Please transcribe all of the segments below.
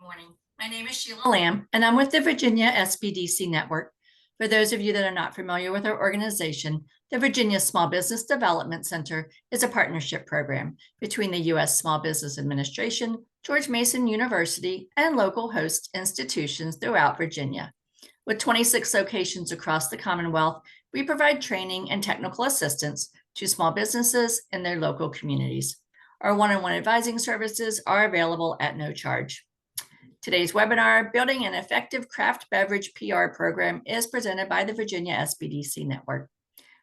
Morning. My name is Sheila Lamb, and I'm with the Virginia SBDC Network. For those of you that are not familiar with our organization, the Virginia Small Business Development Center is a partnership program between the U.S. Small Business Administration, George Mason University, and local host institutions throughout Virginia. With 26 locations across the Commonwealth, we provide training and technical assistance to small businesses in their local communities. Our one-on-one advising services are available at no charge. Today's webinar, Building an Effective Craft Beverage PR Program, is presented by the Virginia SBDC Network.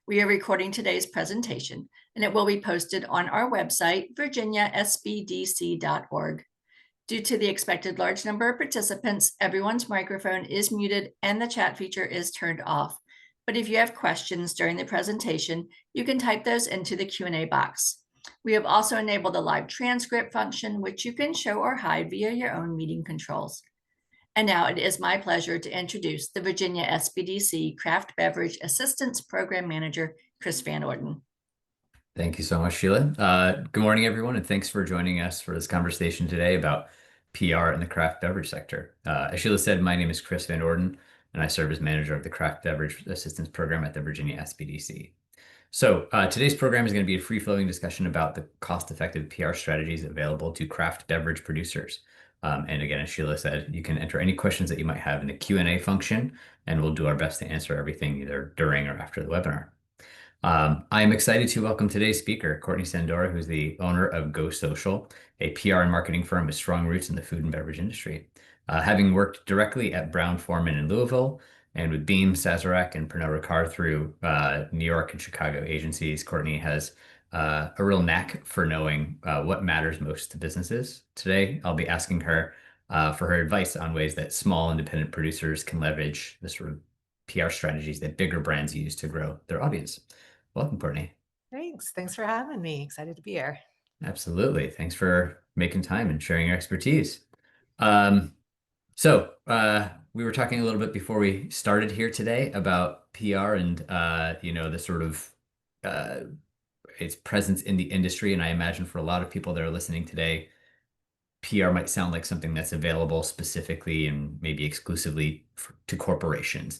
We are recording today's presentation, and it will be posted on our website, virginiasbdc.org. Due to the expected large number of participants, everyone's microphone is muted and the chat feature is turned off. But if you have questions during the presentation, you can type those into the Q&A box. We have also enabled a live transcript function, which you can show or hide via your own meeting controls. And now it is my pleasure to introduce the Virginia SBDC Craft Beverage Assistance Program Manager, Chris Van Orden. Thank you so much, Sheila. Good morning, everyone, and thanks for joining us for this conversation today about PR in the craft beverage sector. As Sheila said, my name is Chris Van Orden, and I serve as manager of the Craft Beverage Assistance Program at the Virginia SBDC. So today's program is going to be a free-flowing discussion about the cost-effective PR strategies available to craft beverage producers. And again, as Sheila said, you can enter any questions that you might have in the Q&A function, and we'll do our best to answer everything either during or after the webinar. I am excited to welcome today's speaker, Courtney Sandora, who's the owner of Go Social, a PR and marketing firm with strong roots in the food and beverage industry. Having worked directly at Brown-Forman in Louisville and with Beam, Sazerac, and Pernod Ricard through New York and Chicago agencies, Courtney has a real knack for knowing what matters most to businesses. Today, I'll be asking her for her advice on ways that small independent producers can leverage the sort of PR strategies that bigger brands use to grow their audience. Welcome, Courtney. Thanks for having me. Excited to be here. Absolutely. Thanks for making time and sharing your expertise. We were talking a little bit before we started here today about PR and the sort of its presence in the industry. And I imagine for a lot of people that are listening today, PR might sound like something that's available specifically and maybe exclusively to corporations.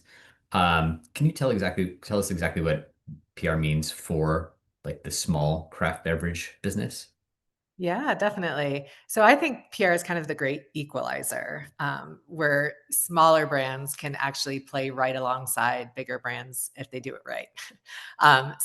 Can you tell us exactly what PR means for like the small craft beverage business? Yeah, definitely. So I think PR is kind of the great equalizer, where smaller brands can actually play right alongside bigger brands if they do it right.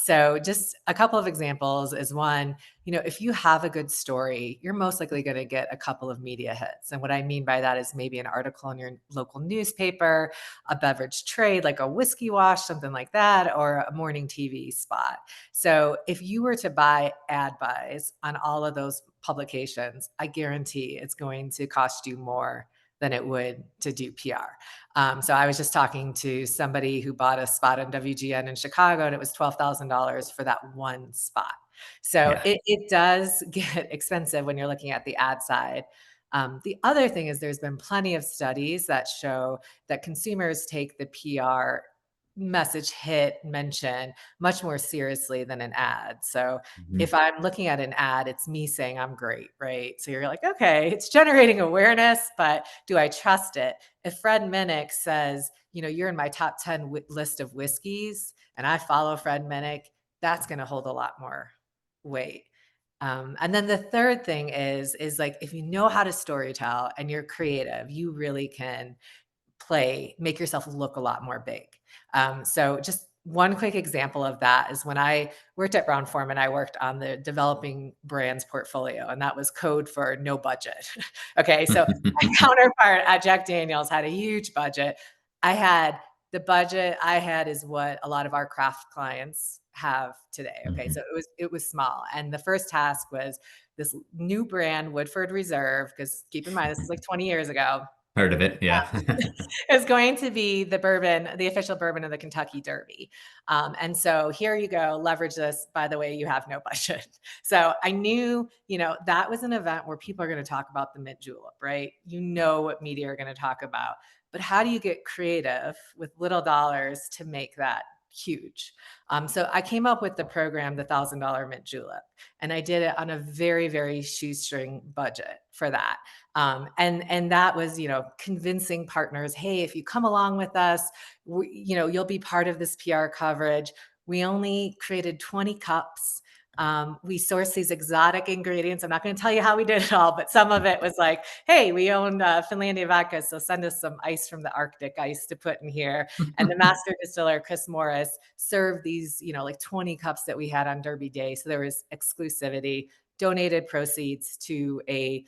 So just a couple of examples is one, if you have a good story, you're most likely going to get a couple of media hits. And what I mean by that is maybe an article in your local newspaper, a beverage trade, like a whiskey wash, something like that, or a morning TV spot. So if you were to buy ad buys on all of those publications, I guarantee it's going to cost you more than it would to do PR. So I was just talking to somebody who bought a spot on WGN in Chicago, and it was $12,000 for that one spot. So Yeah. it does get expensive when you're looking at the ad side. The other thing is there's been plenty of studies that show that consumers take the PR message hit mention much more seriously than an ad. So Mhm. if I'm looking at an ad, it's me saying I'm great, right? So you're like, okay, it's generating awareness, but do I trust it? If Fred Minnick says, you're in my top 10 list of whiskeys, and I follow Fred Minnick, that's going to hold a lot more weight. And then the third thing is like, if you know how to storytell and you're creative, you really can make yourself look a lot more big. So just one quick example of that is when I worked at Brown-Forman, I worked on the developing brands portfolio, and that was code for no budget. Okay, so my counterpart at Jack Daniel's had a huge budget. The budget I had is what a lot of our craft clients have today. Okay, so it was small, and the first task was this new brand, Woodford Reserve, because keep in mind this is like 20 years ago. Heard of it, yeah. Is going to be the bourbon, the official bourbon of the Kentucky Derby. And so here you go, leverage this. By the way, you have no budget. So I knew, that was an event where people are going to talk about the mint julep, right? You know what media are going to talk about. But how do you get creative with little dollars to make that huge? So I came up with the program, the $1,000 mint julep, and I did it on a very, very shoestring budget for that. And that was, convincing partners, hey, if you come along with us, you'll be part of this PR coverage. We only created 20 cups. We sourced these exotic ingredients. I'm not going to tell you how we did it all, but some of it was like, hey, we own Finlandia vodka, so send us some ice from the Arctic ice to put in here. And the master distiller, Chris Morris, served these, like 20 cups that we had on Derby Day. So there was exclusivity, donated proceeds to a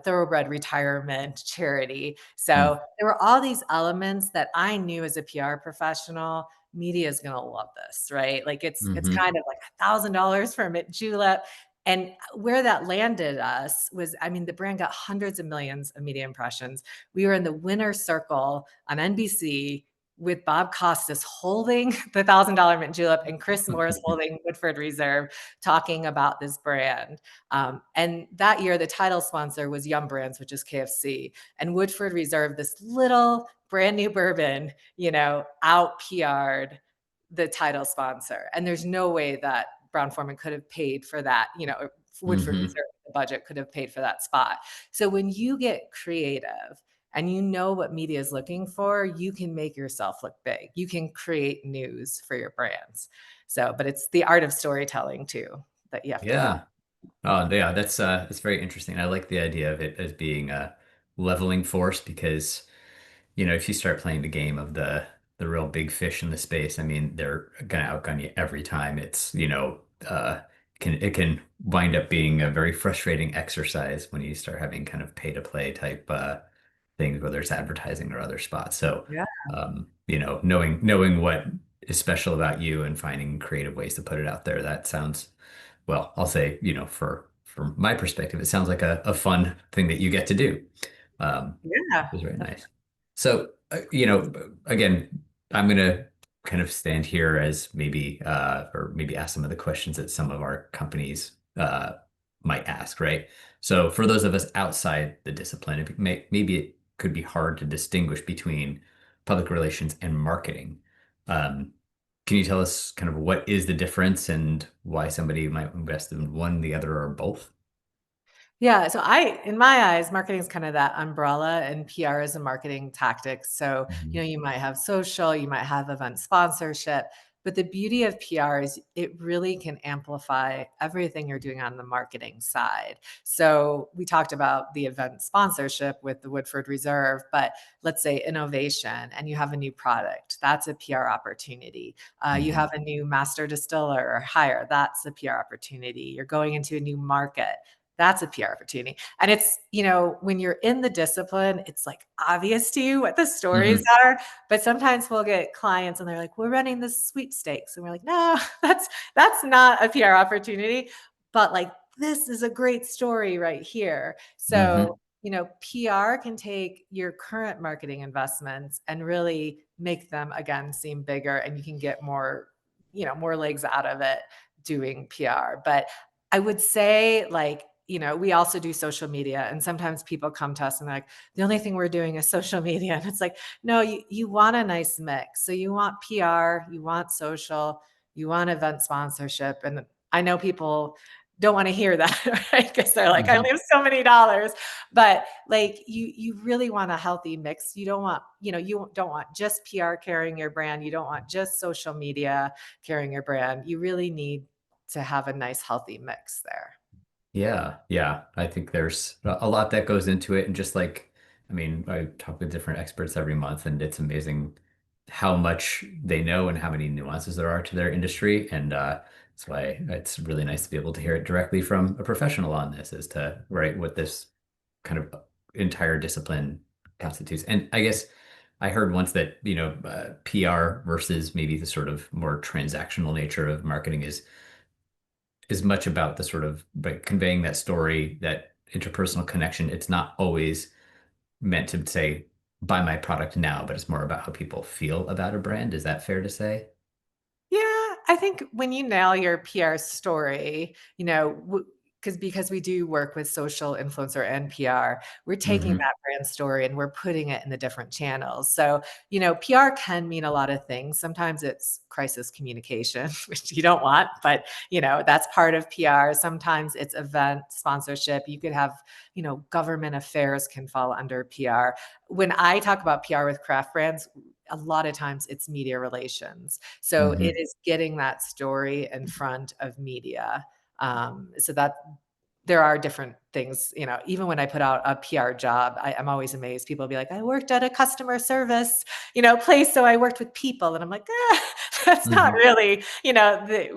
thoroughbred retirement charity. So there were all these elements that I knew as a PR professional, media is going to love this, right? Like it's kind of like $1,000 for a mint julep. And where that landed us was, the brand got hundreds of millions of media impressions. We were in the winner's circle on NBC with Bob Costas holding the $1,000 mint julep and Chris Morris holding Woodford Reserve, talking about this brand. And that year, the title sponsor was Yum Brands, which is KFC, and Woodford Reserve, this little brand new bourbon, out PR'd the title sponsor. And there's no way that Brown-Forman could have paid for that, Woodford Reserve, the budget could have paid for that spot. So when you get creative and you know what media is looking for, you can make yourself look big. You can create news for your brands. So, but it's the art of storytelling too that you have to have. Yeah. Oh, yeah, that's very interesting. I like the idea of it as being a leveling force because, if you start playing the game of the real big fish in the space, I mean, they're gonna outgun you every time. It's, it can wind up being a very frustrating exercise when you start having kind of pay to play type things, whether it's advertising or other spots. So, Yeah. knowing what is special about you and finding creative ways to put it out there, that sounds, well, I'll say, from my perspective, it sounds like a fun thing that you get to do. Yeah. It was very nice. So, again, I'm going to kind of stand here as maybe, or maybe ask some of the questions that some of our companies might ask, right? So, for those of us outside the discipline, maybe it could be hard to distinguish between public relations and marketing. Um, can you tell us kind of what is the difference and why somebody might invest in one, the other, or both? Yeah. So in my eyes, marketing is kind of that umbrella and PR is a marketing tactic. So, Mhm. you might have social, you might have event sponsorship, but the beauty of PR is it really can amplify everything you're doing on the marketing side. So we talked about the event sponsorship with the Woodford Reserve, but let's say innovation and you have a new product, that's a PR opportunity. You Mhm. have a new master distiller or hire, that's a PR opportunity. You're going into a new market, that's a PR opportunity. And it's, when you're in the discipline, it's like obvious to you what the stories Mhm. are. But sometimes we'll get clients and they're like, we're running this sweepstakes. And we're like, no, that's not a PR opportunity. But like this is a great story right here. So, Mhm. PR can take your current marketing investments and really make them again seem bigger and you can get more, more legs out of it doing PR. But I would say like, we also do social media and sometimes people come to us and they're like, the only thing we're doing is social media. And it's like, no, you want a nice mix. So you want PR, you want social, you want event sponsorship. And I know people don't want to hear that, right? Because they're like, I only Mhm. have so many dollars. But like you really want a healthy mix. You don't want, you don't want just PR carrying your brand. You don't want just social media carrying your brand. You really need to have a nice healthy mix there. Yeah, yeah. I think there's a lot that goes into it. And just like, I mean, I talk with different experts every month, and it's amazing how much they know and how many nuances there are to their industry. And that's why it's really nice to be able to hear it directly from a professional on this as to, right, what this kind of entire discipline constitutes. And I guess I heard once that, PR versus maybe the sort of more transactional nature of marketing is much about the sort of like conveying that story, that interpersonal connection. It's not always meant to say, buy my product now, but it's more about how people feel about a brand. Is that fair to say? Yeah, I think when you nail your PR story, because we do work with social influencer and PR, we're taking Hmm. that brand story and we're putting it in the different channels. So, PR can mean a lot of things. Sometimes it's crisis communication, which you don't want, but that's part of PR. Sometimes it's event sponsorship. You could have, government affairs can fall under PR. When I talk about PR with craft brands, a lot of times it's media relations. So it Hmm. is getting that story in front of media. So that there are different things, even when I put out a PR job, I'm always amazed. People will be like, I worked at a customer service, place. So I worked with people. And I'm like, that's not Hmm. really,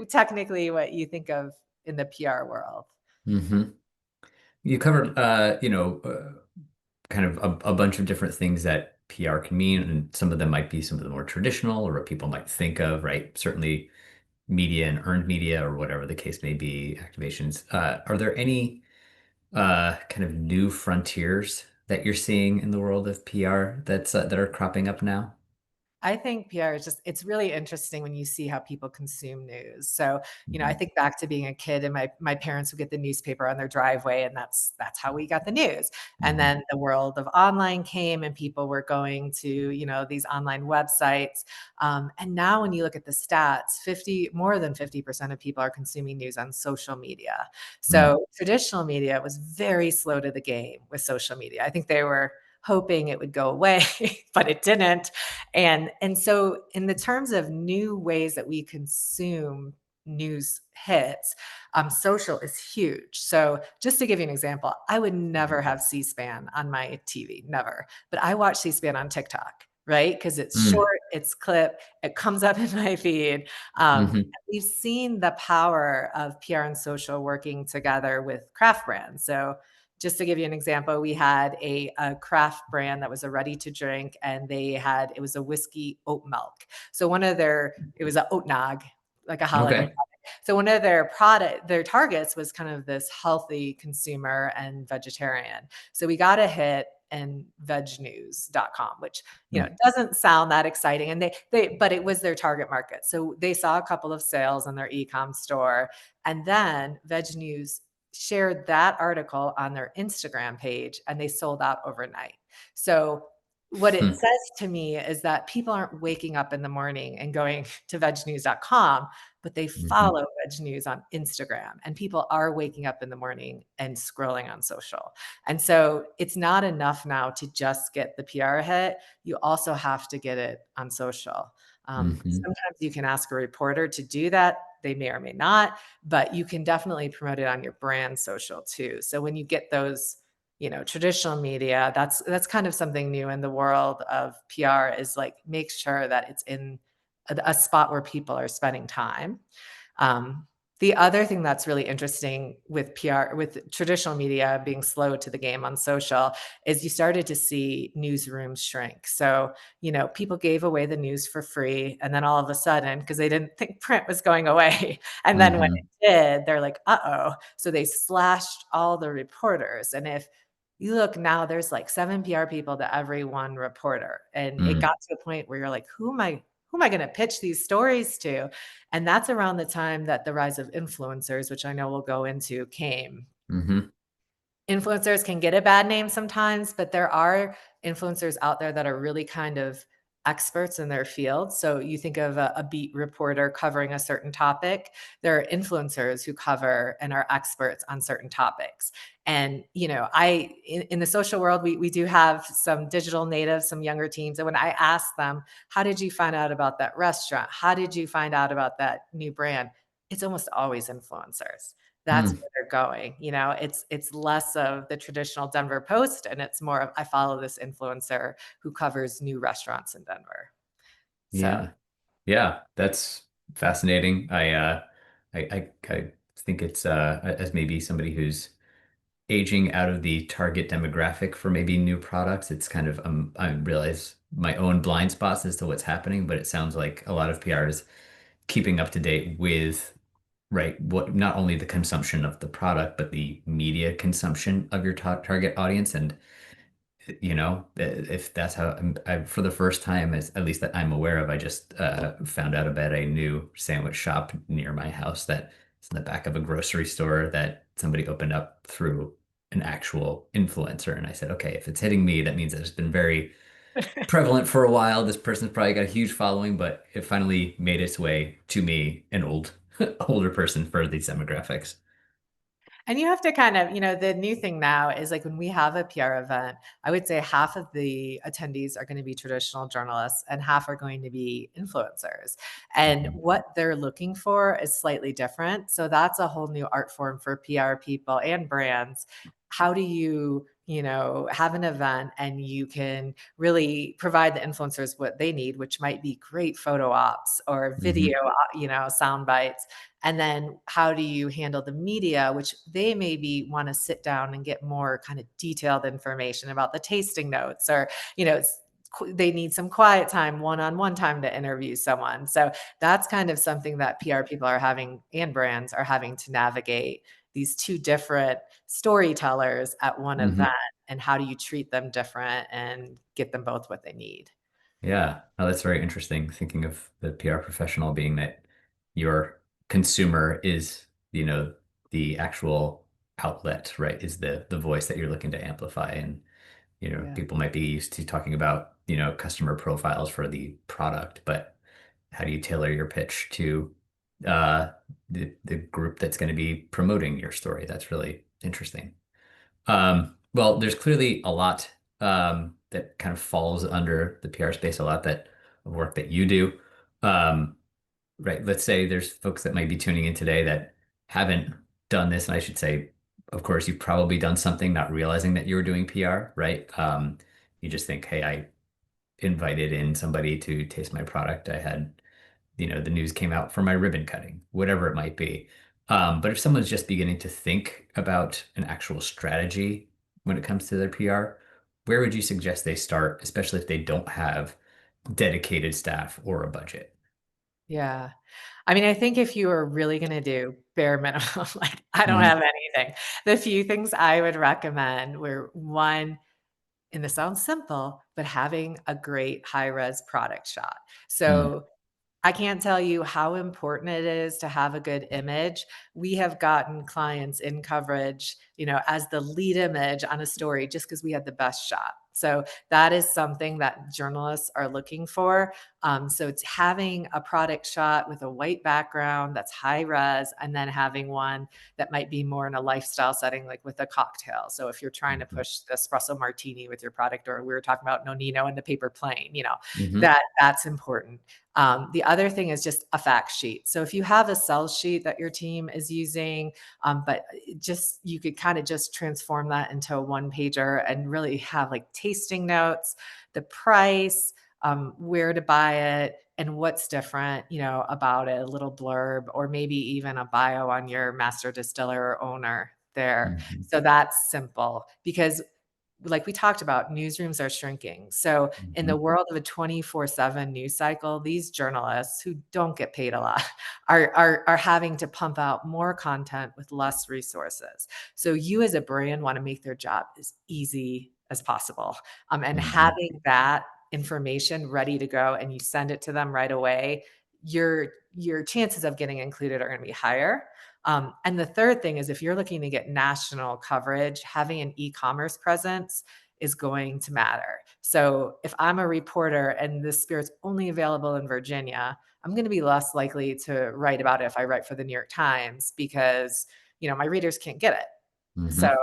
technically what you think of in the PR world. Hmm. You covered, kind of a bunch of different things that PR can mean, and some of them might be some of the more traditional or what people might think of, right? Certainly media and earned media or whatever the case may be, activations. Are there any kind of new frontiers that you're seeing in the world of PR that are cropping up now? I think PR is it's really interesting when you see how people consume news. So, I Hmm. think back to being a kid and my parents would get the newspaper on their driveway and that's how we got the news. And Hmm. then the world of online came and people were going to, these online websites. And now when you look at the stats, more than 50% of people are consuming news on social media. Hmm. So traditional media was very slow to the game with social media. I think they were hoping it would go away, but it didn't. And so in the terms of new ways that we consume news hits, social is huge. So just to give you an example, I would never have C-SPAN on my TV, never. But I watch C-SPAN on TikTok, right? Because it's Hmm. short, it's clip, it comes up in my feed. We've seen the power of PR and social working together with craft brands. So just to give you an example, we had a craft brand that was a ready to drink, and it was a whiskey oat milk. So it was a oat nog, like a holiday. Okay. So one of their targets was kind of this healthy consumer and vegetarian. So we got a hit in vegnews.com, which, Hmm. doesn't sound that exciting. And but it was their target market. So they saw a couple of sales in their e-com store. And then Veg News shared that article on their Instagram page and they sold out overnight. So what it Hmm. says to me is that people aren't waking up in the morning and going to vegnews.com, but they Hmm. follow Veg News on Instagram. And people are waking up in the morning and scrolling on social. And so it's not enough now to just get the PR hit. You also have to get it on social. Hmm. Sometimes you can ask a reporter to do that. They may or may not, but you can definitely promote it on your brand social too. So when you get those, traditional media, that's kind of something new in the world of PR is like make sure that it's in a spot where people are spending time. Um, the other thing that's really interesting with PR, with traditional media being slow to the game on social, is you started to see newsrooms shrink. So, people gave away the news for free. And then all of a sudden, because they didn't think print was going away. And then when Hmm. it did, they're like, uh-oh. So they slashed all the reporters. And if you look now, there's like 7 PR people to every one reporter. And it Hmm. got to a point where you're like, who am I going to pitch these stories to? And that's around the time that the rise of influencers, which I know we'll go into, came. Hmm. Influencers can get a bad name sometimes, but there are influencers out there that are really kind of experts in their field. So you think of a beat reporter covering a certain topic. There are influencers who cover and are experts on certain topics. And in the social world, we do have some digital natives, some younger teams. And when I ask them, how did you find out about that restaurant? How did you find out about that new brand? It's almost always influencers. That's Hmm. where they're going. It's less of the traditional Denver Post and it's more of I follow this influencer who covers new restaurants in Denver. So, Yeah. Yeah. That's fascinating. I think it's as maybe somebody who's aging out of the target demographic for maybe new products. It's kind of I realize my own blind spots as to what's happening, but it sounds like a lot of PR is keeping up to date with, right, what not only the consumption of the product, but the media consumption of your target audience. And if that's how for the first time, as at least that I'm aware of, I just found out about a new sandwich shop near my house that it's in the back of a grocery store that somebody opened up through an actual influencer. And I said, okay, if it's hitting me, that means that it's been very prevalent for a while. This person's probably got a huge following, but it finally made its way to me, an older person for these demographics. And you have to kind of, the new thing now is like when we have a PR event, I would say half of the attendees are going to be traditional journalists and half are going to be influencers. And Mhm. what they're looking for is slightly different. So that's a whole new art form for PR people and brands. How do you, have an event and you can really provide the influencers what they need, which might be great photo ops or video, Mhm. sound bites. And then how do you handle the media, which they maybe want to sit down and get more kind of detailed information about the tasting notes, or, they need some quiet time, one-on-one time to interview someone. So that's kind of something that PR people are having and brands are having to navigate these two different storytellers at one event. Mhm. And how do you treat them different and get them both what they need? Yeah. Oh, that's very interesting. Thinking of the PR professional being that your consumer is, the actual outlet, right? Is the voice that you're looking to amplify. And, Yeah. people might be used to talking about, customer profiles for the product, but how do you tailor your pitch to uh the group that's going to be promoting your story? That's really interesting. Well, there's clearly a lot that kind of falls under the PR space, a lot that of work that you do. Um, right. Let's say there's folks that might be tuning in today that haven't done this, and I should say, of course, you've probably done something not realizing that you were doing PR, right? You just think, hey, I invited in somebody to taste my product. I had, the news came out for my ribbon cutting, whatever it might be. But if someone's just beginning to think about an actual strategy when it comes to their PR, where would you suggest they start, especially if they don't have dedicated staff or a budget? Yeah. I mean, I think if you are really going to do bare minimum, like I don't Hmm. have anything, the few things I would recommend were one, and this sounds simple, but having a great high res product shot. Hmm. So I can't tell you how important it is to have a good image. We have gotten clients in coverage, as the lead image on a story just because we had the best shot. So that is something that journalists are looking for. So it's having a product shot with a white background that's high res, and then having one that might be more in a lifestyle setting, like with a cocktail. So if you're trying to Hmm. push the espresso martini with your product, or we were talking about Nonino and the paper plane, Hmm. that's important. The other thing is just a fact sheet. So if you have a sell sheet that your team is using, but just you could kind of just transform that into a one pager and really have like tasting notes, the price, where to buy it, and what's different, about it, a little blurb, or maybe even a bio on your master distiller or owner there. Hmm. So that's simple because like we talked about, newsrooms are shrinking. So in the Hmm. world of a 24/7 news cycle, these journalists who don't get paid a lot are having to pump out more content with less resources. So you as a brand want to make their job as easy as possible. And Hmm. having that information ready to go and you send it to them right away, your chances of getting included are going to be higher. And the third thing is if you're looking to get national coverage, having an e-commerce presence is going to matter. So if I'm a reporter and this spirit's only available in Virginia, I'm going to be less likely to write about it if I write for the New York Times because, my readers can't get it. So Hmm.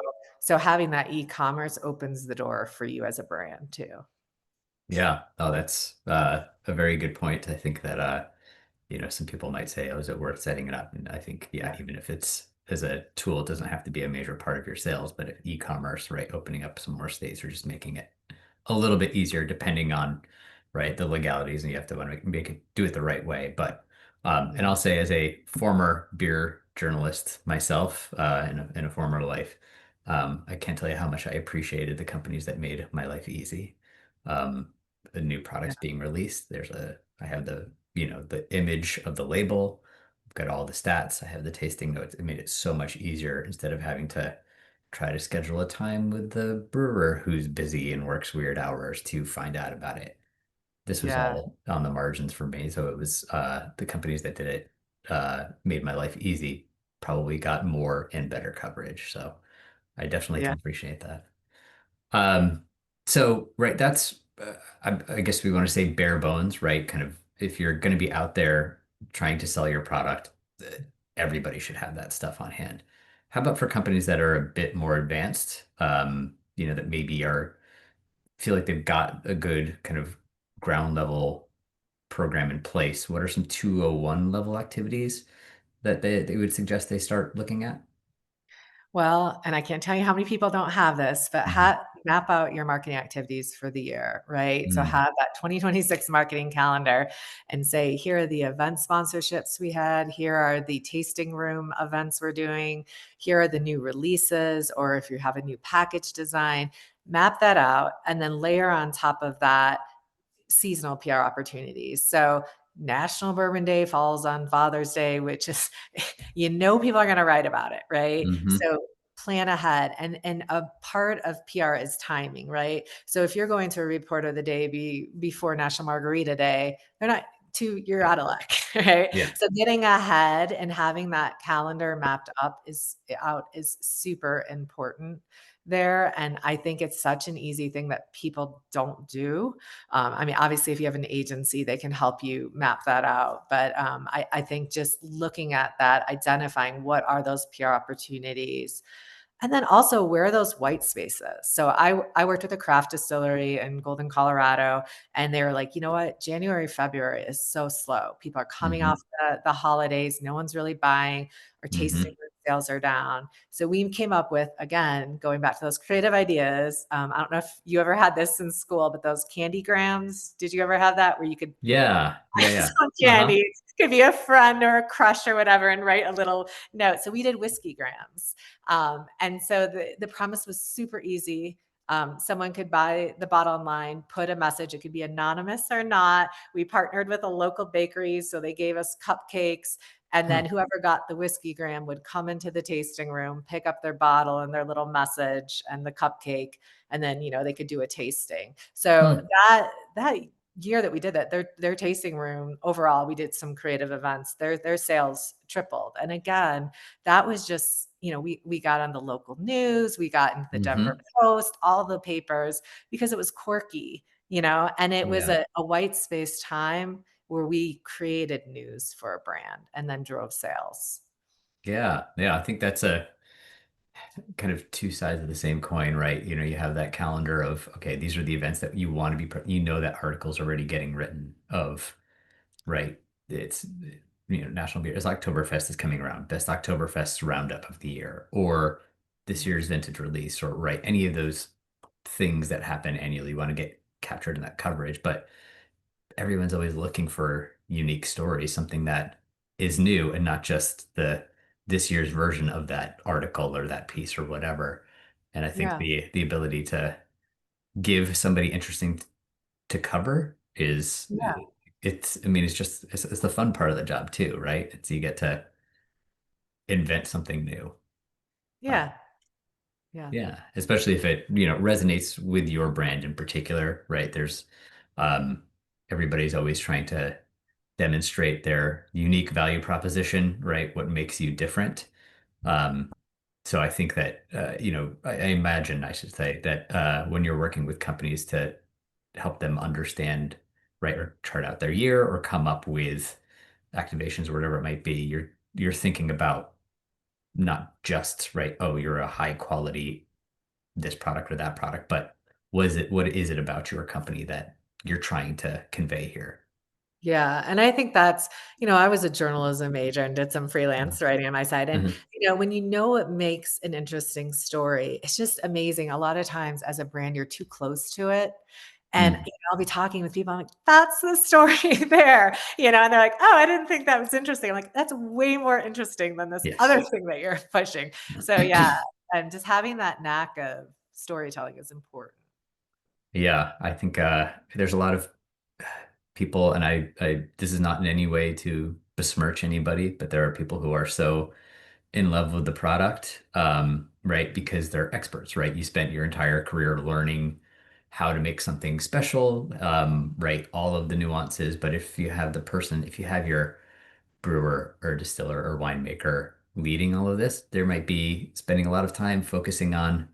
so having that e-commerce opens the door for you as a brand too. Yeah. Oh, that's a very good point. I think that some people might say, oh, is it worth setting it up? And I think, yeah, Yeah. even if it's as a tool, it doesn't have to be a major part of your sales, but e-commerce, right, opening up some more states or just making it a little bit easier depending on, right, the legalities, and you have to want to make it do it the right way. But and Yeah. I'll say as a former beer journalist myself, in a former life, I can't tell you how much I appreciated the companies that made my life easy. The new Yeah. products being released, I have the image of the label. I've got all the stats. I have the tasting notes. It made it so much easier instead of having to try to schedule a time with the brewer who's busy and works weird hours to find out about it. This was Yeah. all on the margins for me. So it was the companies that did it made my life easy. probably got more and better coverage. So I definitely Yeah. can appreciate that. Um, so right, that's I guess we want to say bare bones, right? Kind of if you're going to be out there trying to sell your product, uh, everybody should have that stuff on hand. How about for companies that are a bit more advanced, that maybe are feel like they've got a good kind of ground level program in place? What are some 201 level activities that they would suggest they start looking at? Well, and I can't tell you how many people don't have this, but Hmm. map out your marketing activities for the year, right? So Mm, have that 2026 marketing calendar and say, here are the event sponsorships we had. Here are the tasting room events we're doing. Here are the new releases, or if you have a new package design, map that out and then layer on top of that seasonal PR opportunities. So National Bourbon Day falls on Father's Day, which is, people are going to write about it, right? hmm. So plan ahead, and a part of PR is timing, right? So if you're going to a report of the day before National Margarita Day, they're not you're out of luck, right? Yeah. So getting ahead and having that calendar mapped up is super important there. And I think it's such an easy thing that people don't do. I mean, obviously, if you have an agency, they can help you map that out. But I think just looking at that, identifying what are those PR opportunities, and then also where are those white spaces? So I worked with a craft distillery in Golden, Colorado, and they were like, you know what? January, February is so slow. People are coming off Hmm. the holidays. No one's really buying. Our tasting Hmm. room sales are down. So we came up with, again, going back to those creative ideas. I don't know if you ever had this in school, but those candy grams. Did you ever have that where you could Yeah. Yeah. Yeah. some Uh-huh. candy? Could be a friend or a crush or whatever, and write a little note. So we did whiskey grams. And so the premise was super easy. Someone could buy the bottle online, put a message. It could be anonymous or not. We partnered with a local bakery, so they gave us cupcakes. And then Huh. whoever got the whiskey gram would come into the tasting room, pick up their bottle and their little message and the cupcake, and then they could do a tasting. So Hmm. that year that we did that, their tasting room overall, we did some creative events. Their sales tripled, and again, that was just, we got on the local news, we got into the Denver Hmm. Post, all the papers, because it was quirky, and it was Yeah. a white space time where we created news for a brand and then drove sales. Yeah. Yeah. I think that's a kind of two sides of the same coin, right? You have that calendar of, okay, these are the events that you want to be, that article's already getting written of, right? It's, National Beer, it's Oktoberfest is coming around, best Oktoberfest roundup of the year, or this Mhm. year's vintage release, or right, any of those things that happen annually, you want to get captured in that coverage. But everyone's always looking for unique stories, something that is new and not just the this year's version of that article or that piece or whatever. And I think Yeah. the ability to give somebody interesting to cover is Yeah. I mean, it's the fun part of the job too, right? It's you get to invent something new. Yeah. Yeah. Yeah, especially if it, resonates with your brand in particular, right? Um, everybody's always trying to demonstrate their unique value proposition, right? What makes you different. Um, so I think that, I imagine, I should say, that when you're working with companies to help them understand, right, or chart out their year or come up with activations or whatever it might be, you're thinking about not just, right, oh, you're a high quality this product or that product, but what is it about your company that you're trying to convey here? Yeah, and I think that's, I was a journalism major and did some freelance writing on my side. And, Mhm. when you know what makes an interesting story, it's just amazing. A lot of times as a brand, you're too close to it. And Mm. I'll be talking with people. I'm like, that's the story there, and they're like, oh, I didn't think that was interesting. I'm like, that's way more interesting than this Yes. other thing that you're pushing. So yeah, and just having that knack of storytelling is important. Yeah, I think there's a lot of people, and this is not in any way to besmirch anybody, but there are people who are so in love with the product, right? Because they're experts, right? You spent your entire career learning how to make something special, right? All of the nuances. But if you have your brewer or distiller or winemaker leading all of this. There might be spending a lot of time focusing on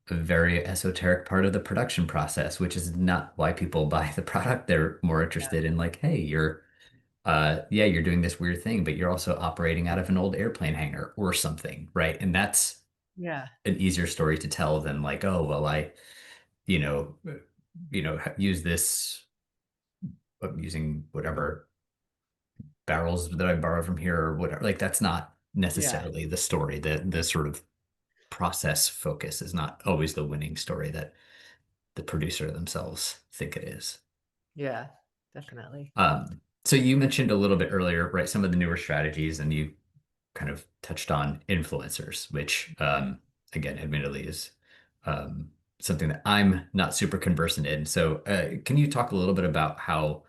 a very esoteric part of the production process, which is not why people buy the product. They're more interested in like, hey, yeah, you're doing this weird thing, but you're also operating out of an old airplane hangar or something, right? And that's Yeah. an easier story to tell than like, oh, well, you know, use this, I'm using whatever barrels that I borrow from here or whatever. Like that's not Yeah. necessarily the story. The sort of process focus is not always the winning story that the producer themselves think it is. Yeah. Definitely. So you mentioned a little bit earlier, right, some of the newer strategies, and you kind of touched on influencers, which again, admittedly, is um, something that I'm not super conversant in. So can you talk a little bit about how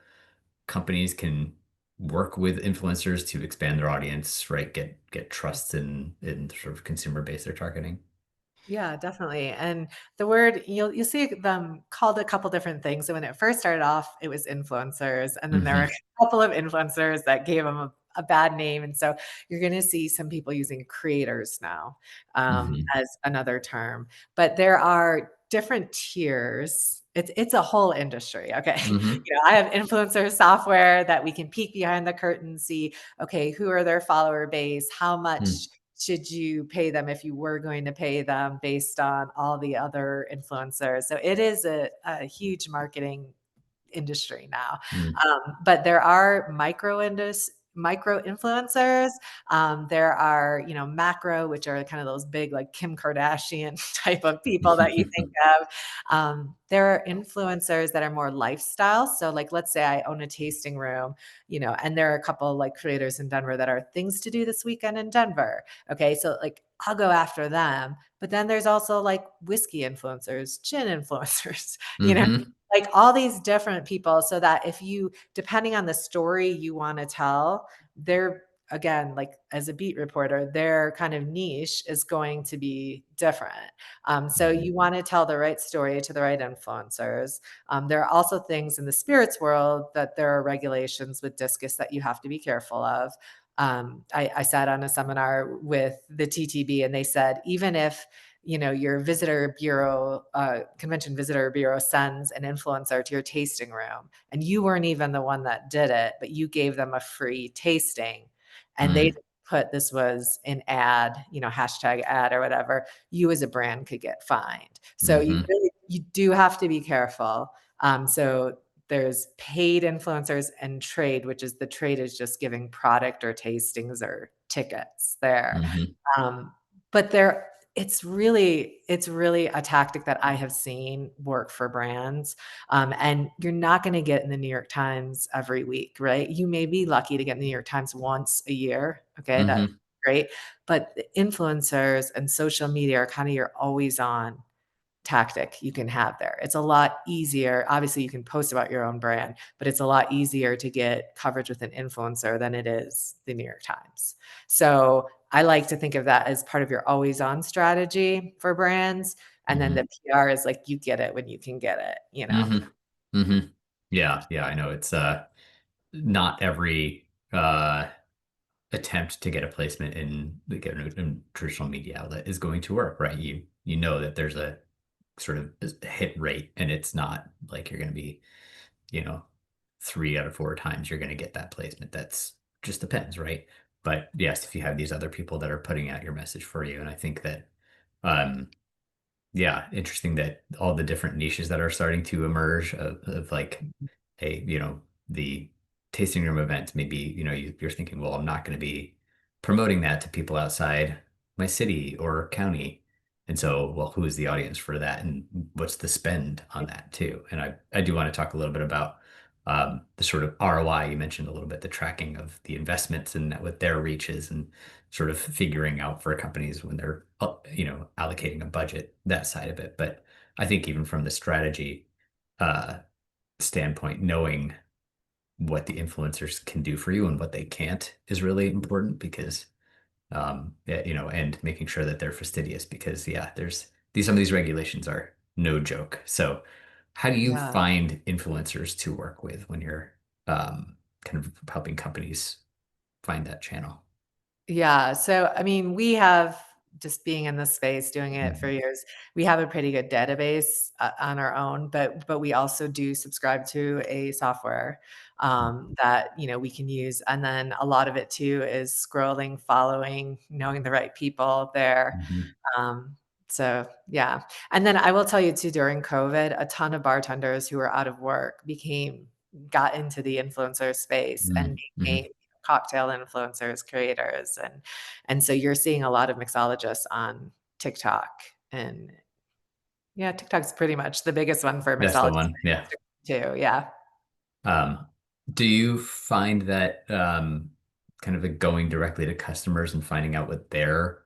companies can work with influencers to expand their audience, right? Get trust in sort of consumer base they're targeting. Yeah, definitely. And the word you'll see them called a couple different things. So when it first started off, it was influencers, and then there were Hmm. a couple of influencers that gave them a bad name. And so you're going to see some people using creators now Hmm. as another term. But there are different tiers. It's a whole industry. Okay. Hmm. I have influencer software that we can peek behind the curtain, see, okay, who are their follower base? How much should you pay them if you were going to pay them based on all the other influencers? So it is a huge marketing industry now. Mm. But there are micro influencers. There are, macro, which are kind of those big like Kim Kardashian type of people that you think of. There are influencers that are more lifestyle. So like, let's say I own a tasting room, and there are a couple like creators in Denver that are things to do this weekend in Denver. Okay. So like I'll go after them. But then there's also like whiskey influencers, gin influencers, you know, Hmm. like all these different people, so that if you, depending on the story you want to tell, they're, again, like as a beat reporter, their kind of niche is going to be different. So Hmm. you want to tell the right story to the right influencers. There are also things in the spirits world that there are regulations with discus that you have to be careful of. I sat on a seminar with the TTB, and they said, even if your visitor bureau, convention visitor bureau sends an influencer to your tasting room and you weren't even the one that did it, but you gave them a free tasting and they Mm. put this was an ad, hashtag ad or whatever, you as a brand could get fined. So Hmm. you do have to be careful. So there's paid influencers and trade, which is the trade is just giving product or tastings or tickets there. Hmm. Um, but it's really a tactic that I have seen work for brands. And you're not going to get in the New York Times every week, right? You may be lucky to get in the New York Times once a year. Okay. That's Hmm. great. But the influencers and social media are kind of your always on tactic you can have there. It's a lot easier. Obviously, you can post about your own brand, but it's a lot easier to get coverage with an influencer than it is the New York Times. So I like to think of that as part of your always on strategy for brands. And then the Hmm. PR is like, you get it when you can get it. Hmm. Hmm. Yeah, yeah, I know it's not every attempt to get a placement in like a traditional media outlet is going to work, right? You know that there's a sort of a hit rate, and it's not like you're going to be, you know, 3 out of 4 times you're going to get that placement. That's just depends, right? But yes, if you have these other people that are putting out your message for you, and I think that, um, yeah, interesting that all the different niches that are starting to emerge of like, hey, the tasting room event, maybe, you're thinking, well, I'm not going to be promoting that to people outside my city or county. And so, well, who is the audience for that? And what's the spend on that too? And I do want to talk a little bit about the sort of ROI. You mentioned a little bit the tracking of the investments and what their reach is, and sort of figuring out for companies when they're allocating a budget, that side of it. But I think even from the strategy uh, standpoint, knowing what the influencers can do for you and what they can't is really important, because yeah, and making sure that they're fastidious, because yeah, there's these some of these regulations are no joke. So how do you Yeah. find influencers to work with when you're kind of helping companies find that channel? Yeah. So, I mean, we have just being in the space, doing it for Mhm. years, we have a pretty good database on our own, but we also do subscribe to a software that we can use, and then a lot of it too is scrolling, following, knowing the right people there. Mhm. Um, so yeah, and then I will tell you too, during COVID, a ton of bartenders who were out of work got into the influencer space and Mhm. became Mhm. cocktail influencers, creators, and so you're seeing a lot of mixologists on TikTok, and yeah, TikTok's pretty much the biggest one for That's the mixologists one. Yeah. too. Yeah. Um, do you find that kind of going directly to customers and finding out what they're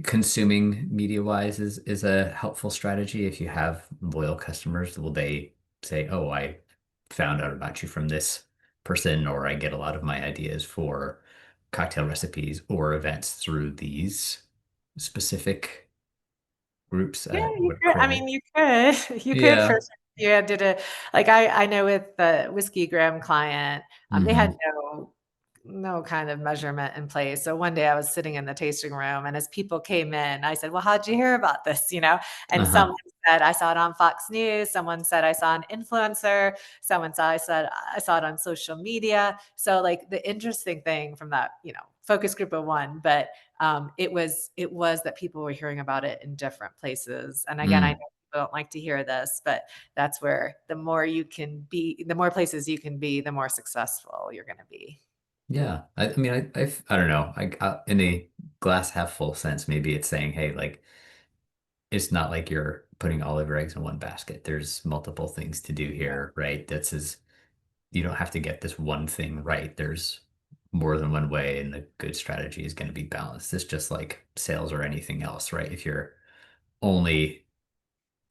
consuming media wise is a helpful strategy? If you have loyal customers, will they say, "Oh, I found out about you from this person," or "I get a lot of my ideas for cocktail recipes or events through these specific groups Yeah, you or could. I created?" mean, you could. You could for Yeah. sure. You did a like I know with the Whiskey Graham client, they had Hmm. no kind of measurement in place. So one day I was sitting in the tasting room, and as people came in, I said, "Well, how'd you hear about this?" And Uh-huh. someone said, "I saw it on Fox News." Someone said, "I saw an influencer." Said, "I saw it on social media." So like the interesting thing from that, focus group of one, but it was that people were hearing about it in different places. And again, I know Mm. people don't like to hear this, but that's where the more places you can be, the more successful you're going to be. Yeah. I mean, I don't know. In a glass half full sense, maybe it's saying, hey, like, it's not like you're putting all of your eggs in one basket. There's multiple things to do here, right? You don't have to get this one thing right. There's more than one way, and the good strategy is going to be balanced. It's just like sales or anything else, right? If you're only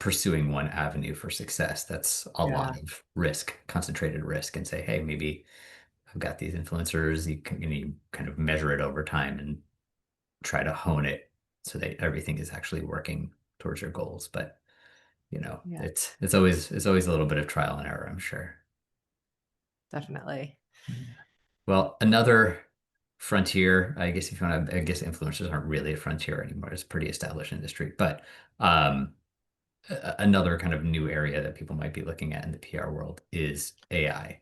pursuing one avenue for success, that's a Yeah. lot of risk, concentrated risk, and say, hey, maybe I've got these influencers. You kind of measure it over time and try to hone it so that everything is actually working towards your goals. But Yeah, it's always a little bit of trial and error, I'm sure. definitely. Yeah. Well, another frontier, I guess if you want to, I guess influencers aren't really a frontier anymore. It's a pretty established industry, but um, another kind of new area that people might be looking at in the PR world is AI.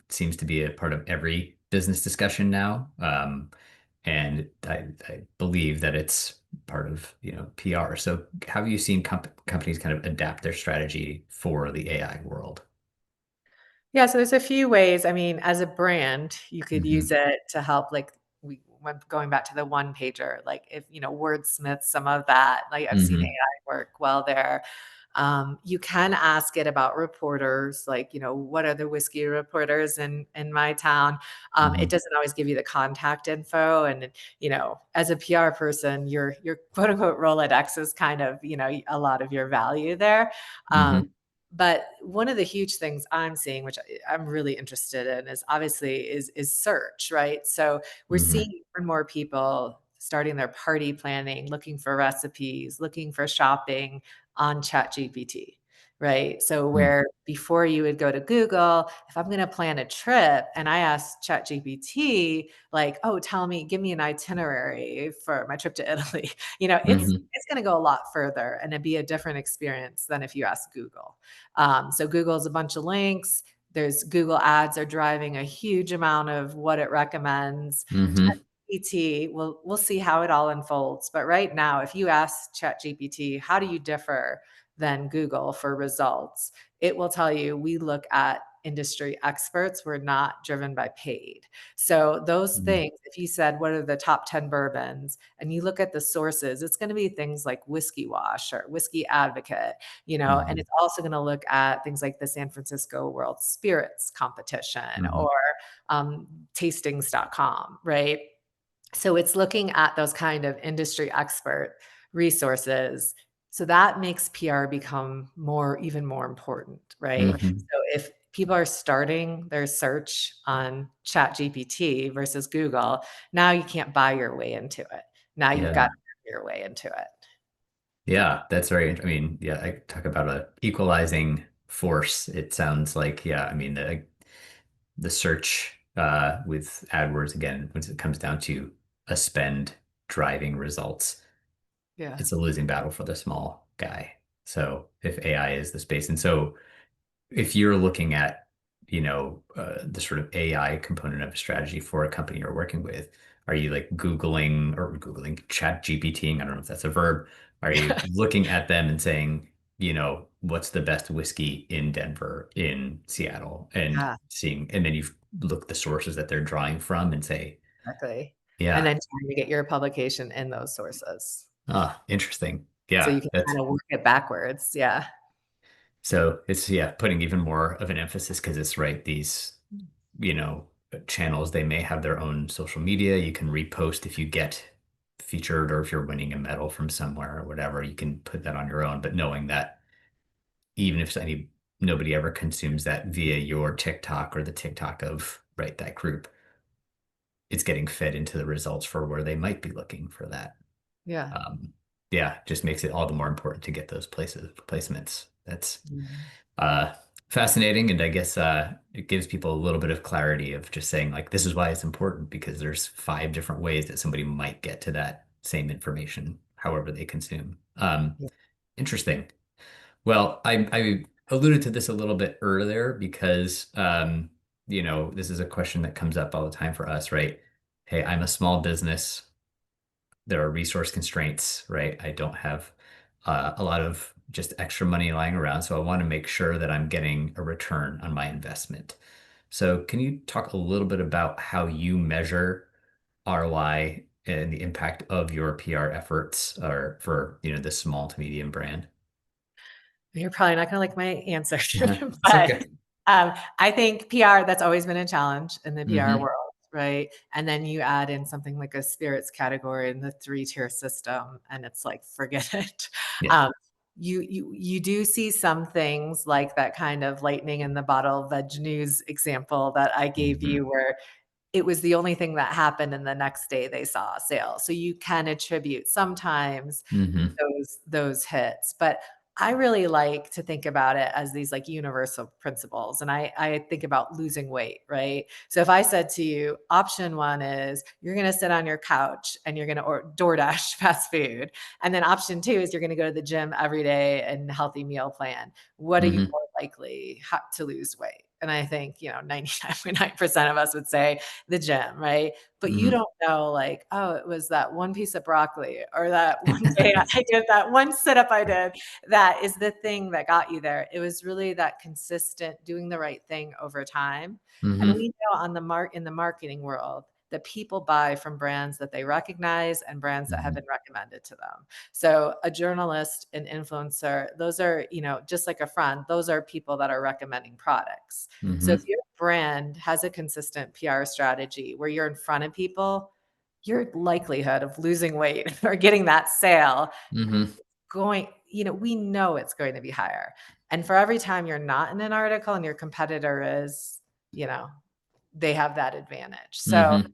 Seems to be a part of every business discussion now. And I believe that it's part of, PR. So have you seen companies kind of adapt their strategy for the AI world? Yeah, so there's a few ways. I mean, as a brand, you could use Hmm. it to help, like we went going back to the one pager, like if wordsmith some of that. Like I've seen Hmm. AI work well there. You can ask it about reporters, like, what are the whiskey reporters in my town? It Hmm. doesn't always give you the contact info, and as a PR person, your quote unquote Rolodex is kind of a lot of your value there. Um, Hmm. but one of the huge things I'm seeing, which I'm really interested in, is obviously is search, right? So we're seeing Hmm. more and more people starting their party planning, looking for recipes, looking for shopping on ChatGPT, right? So Hmm. where before you would go to Google, if I'm going to plan a trip and I ask ChatGPT, like, oh, give me an itinerary for my trip to Italy, Hmm. it's going to go a lot further and it'd be a different experience than if you ask Google. So Google's a bunch of links. There's Google ads are driving a huge amount of what it recommends. Hmm. ChatGPT, we'll see how it all unfolds. But right now, if you ask ChatGPT, how do you differ than Google for results? It will tell you we look at industry experts. We're not driven by paid. So those Hmm. things, if you said, what are the top 10 bourbons? And you look at the sources, it's going to be things like Whiskey Wash or Whiskey Advocate, and Hmm. it's also going to look at things like the San Francisco World Spirits Competition Hmm. or tastings.com, right? So it's looking at those kind of industry expert resources. So that makes PR become even more important, right? Hmm. So if people are starting their search on ChatGPT versus Google, now you can't buy your way into it. Now you've got Yeah. to earn your way into it. Yeah, that's I mean, yeah, I talk about a equalizing force. It sounds like, yeah, I mean, the search with AdWords again, when it comes down to a spend driving results, Yeah. it's a losing battle for the small guy. So if AI is the space, and so if you're looking at, the sort of AI component of a strategy for a company you're working with, are you like Googling, chat GPTing? I don't know if that's a verb. Are you looking at them and saying, what's the best whiskey in Denver, in Seattle, and Yeah, seeing, and then you look the sources that they're drawing from and say, exactly. And yeah, then trying to get your publication in those sources. interesting. So Yeah, you can that's kind of work it backwards. Yeah. so it's yeah, putting even more of an emphasis because it's right, these, you know, channels, they may have their own social media. You can repost if you get featured or if you're winning a medal from somewhere or whatever, you can put that on your own. But knowing that even if nobody ever consumes that via your TikTok or the TikTok of right that group, it's getting fed into the results for where they might be looking for that. Yeah. Um, yeah, just makes it all the more important to get those placements. That's Mhm. uh, fascinating, and I guess it gives people a little bit of clarity of just saying like this is why it's important because there's 5 different ways that somebody might get to that same information, however they consume. Yeah. Interesting. Well, I alluded to this a little bit earlier because this is a question that comes up all the time for us, right? Hey, I'm a small business. There are resource constraints, right? I don't have a lot of just extra money lying around, so I want to make sure that I'm getting a return on my investment. So, can you talk a little bit about how you measure ROI and the impact of your PR efforts or for, the small to medium brand? You're probably not gonna like my answer, It's but, okay. I think PR, that's always been a challenge in the PR Hmm. world, right? And then you add in something like a spirits category in the three-tier system, and it's like, forget it. Yeah. Um, you do see some things like that kind of lightning in the bottle veg news example that I gave Hmm. you, where it was the only thing that happened, and the next day they saw a sale. So you can attribute sometimes Hmm. those hits. But I really like to think about it as these like universal principles. And I think about losing weight, right? So if I said to you, option one is you're going to sit on your couch and you're going to DoorDash fast food. And then option two is you're going to go to the gym every day and healthy meal plan. What are you Hmm. more likely to lose weight? And I think, 99.9% of us would say the gym, right? But you Hmm. don't know, like, oh, it was that one piece of broccoli or that one day I did that one sit up I did that is the thing that got you there. It was really that consistent doing the right thing over time. And Hmm. we know in the marketing world that people buy from brands that they recognize and brands that have Hmm. been recommended to them. So a journalist, an influencer, those are, just like a friend, those are people that are recommending products. So if Hmm. your brand has a consistent PR strategy where you're in front of people, your likelihood of losing weight or getting that sale Hmm. we know it's going to be higher. And for every time you're not in an article and your competitor is, you know, they have that advantage. So Hmm.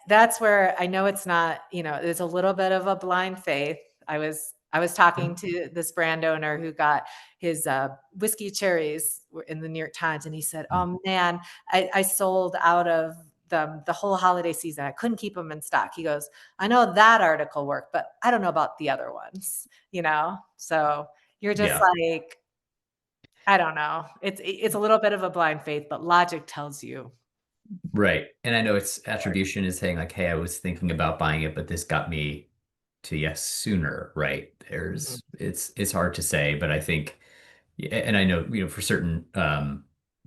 that's where I know it's not, there's a little bit of a blind faith. I was talking to this brand owner who got his whiskey cherries in the New York Times, and he said, "Oh man, I sold out of them the whole holiday season. I couldn't keep them in stock." He goes, "I know that article worked, but I don't know about the other ones." So you're just Yeah. like, I don't know. It's a little bit of a blind faith, but logic tells you. Right. And I know it's attribution is saying like, hey, I was thinking about buying it, but this got me to yes sooner, right? Mhm. It's hard to say, but I think yeah, and I know, for certain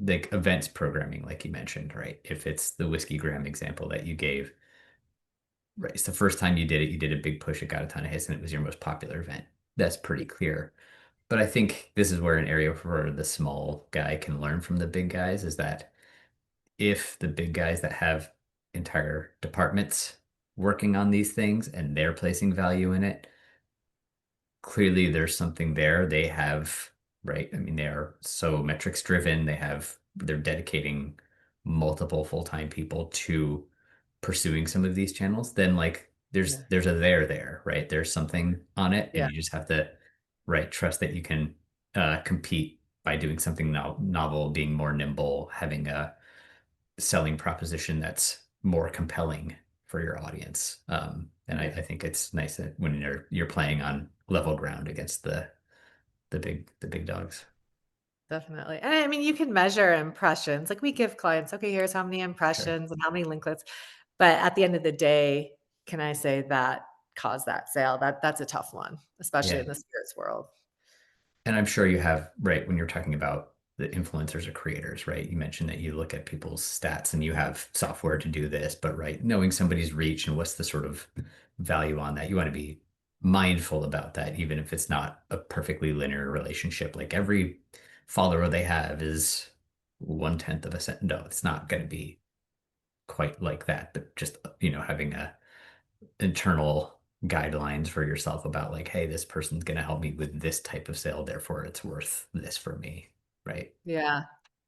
like events programming, like you mentioned, right? If it's the whiskey gram example that you gave, right? It's the first time you did it, you did a big push, it got a ton of hits, and it was your most popular event. That's pretty clear. But I think this is where an area where the small guy can learn from the big guys is that if the big guys that have entire departments working on these things and they're placing value in it, clearly there's something there. They have, right? I mean, they are so metrics driven. They're dedicating multiple full-time people to pursuing some of these channels. Then like Yeah. there's a there, right? There's something on it, and Yeah. you just have to, right, trust that you can compete by doing something novel, being more nimble, having selling proposition that's more compelling for your audience. And I think it's nice that when you're playing on level ground against the big dogs. Definitely. And I mean, you can measure impressions. Like we give clients, okay, here's how many Sure. impressions and how many linklets. But at the end of the day, can I say that caused that sale? That's a tough one, especially Yeah. in the spirits world. And I'm sure you have, right, when you're talking about the influencers or creators, right? You mentioned that you look at people's stats and you have software to do this, but right, knowing somebody's reach and what's the sort of value on that, you want to be mindful about that, even if it's not a perfectly linear relationship. Like every follower they have is 1/10 of a cent. No, it's not going to be quite like that, but just, having a internal guidelines for yourself about like, hey, this person's going to help me with this type of sale, therefore it's worth this for me, right? Yeah.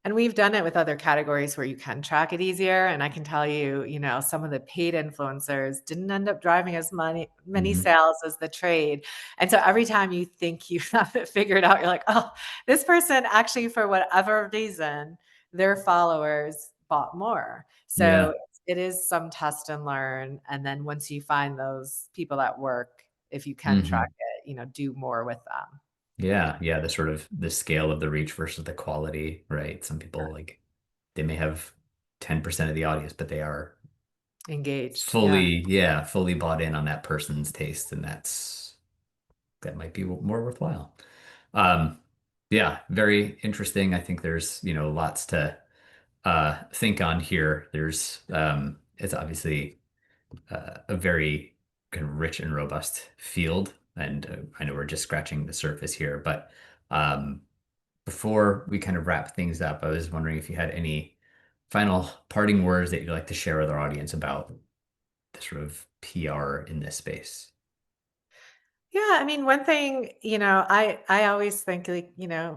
And we've done it with other categories where you can track it easier. And I can tell you, some of the paid influencers didn't end up driving as many Hmm. sales as the trade. And so every time you think you have it figured out, you're like, oh, this person actually, for whatever reason, their followers bought more. So Yeah. it is some test and learn. And then once you find those people that work, if you can track Hmm. it, do more with them. Yeah. Yeah. The sort of the scale of the reach versus the quality, right? Some people like they may have 10% of the audience, but they are Engaged. Yeah. fully bought in on that person's taste, and that might be more worthwhile. Um, yeah, very interesting. I think there's, lots to think on here. It's obviously a very kind of rich and robust field, and I know we're just scratching the surface here. But um, before we kind of wrap things up, I was wondering if you had any final parting words that you'd like to share with our audience about the sort of PR in this space. Yeah, I mean, one thing, I always think like,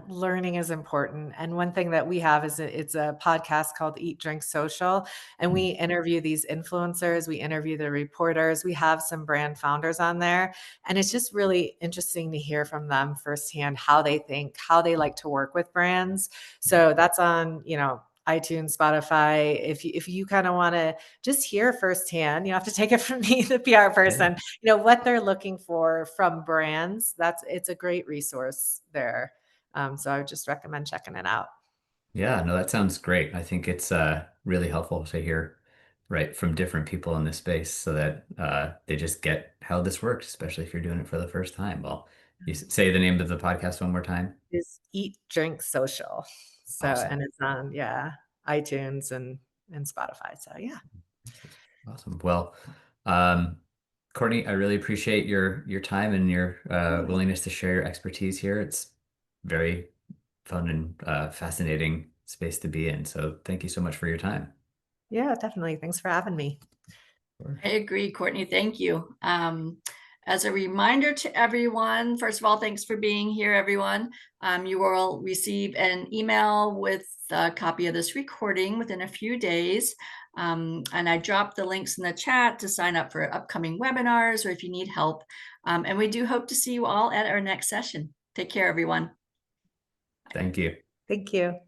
learning is important. And one thing that we have is it's a podcast called Eat, Drink, Social, and Hmm. we interview these influencers, we interview the reporters, we have some brand founders on there, and it's just really interesting to hear from them firsthand how they think, how they like to work with brands. So that's on, iTunes, Spotify. If you kind of want to just hear firsthand, you have to take it from me, the PR Yeah. person, what they're looking for from brands. It's a great resource there. So I would just recommend checking it out. Yeah, no, that sounds great. I think it's really helpful to hear right from different people in this space so that they just get how this works, especially if you're doing it for the first time. Well, say the name of the podcast one more time. Is Eat, Drink, Social. So, Awesome. and it's on, yeah, iTunes and Spotify. So yeah. Awesome. Well, um, Courtney, I really appreciate your time and your willingness to share your expertise here. It's very fun and fascinating space to be in. So thank you so much for your time. Yeah, definitely. Thanks for having me. Of course. I agree, Courtney. Thank you. As a reminder to everyone, first of all, thanks for being here, everyone. You will receive an email with a copy of this recording within a few days. And I dropped the links in the chat to sign up for upcoming webinars or if you need help. And we do hope to see you all at our next session. Take care, everyone. Thank you. Thank you.